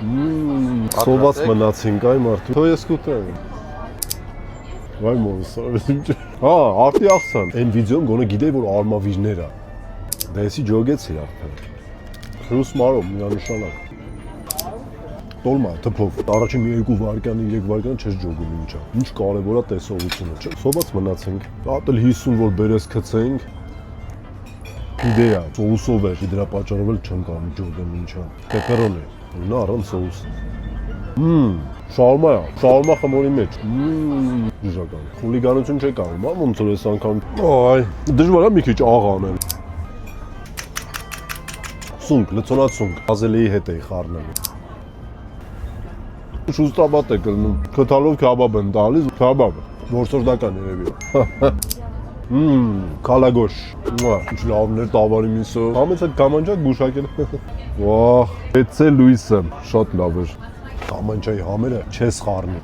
Սոված մնացինք այ մարդու։ Թո ես կուտեմ։ Վայ մոնսոր։ Հա, արդի աղցան։ Այն վիդեոն գոնե գիտեի որ արմավիրներ է։ Դա էսի ջոգեցի արդեն։ Խրուս մարում միանշանակ։ Տոլմա թփով առաջին 2 վայրկյան 3 վայրկյան չես ջոգում ինչա։ Ինչ կարևոր է տեսողությունը, չէ՞։ Սոված մնացինք։ Ատել 50 որ բերես գցենք։ Իդեա, սոուսով է, դրա պատճառով էլ չեմ կարող ջոգեմ ինչա։ Պեպերոնի, նա առանց սոուս։ Շաուրմա է, շաուրմա խմորի մեջ։ Ուժական։ Խուլիգանություն չի կարող, ոնց որ այս անգամ։ Այ, դժվար է մի քիչ աղ անել։ Սունկ, լցոնացունկ, ազելեի հետ էի խառնել։ Շուստաբատ է կլնում, կթալով քաբաբ են տալիս, քաբաբ, որսորդական երևի։ Կալագոշ, ինչ լավներ տավարի միսը, համեց այդ կամանջակ գուշակել։ Վախ, էցե լույսը, շատ լավ էր։ Կամանջայի համերը չես խառնի։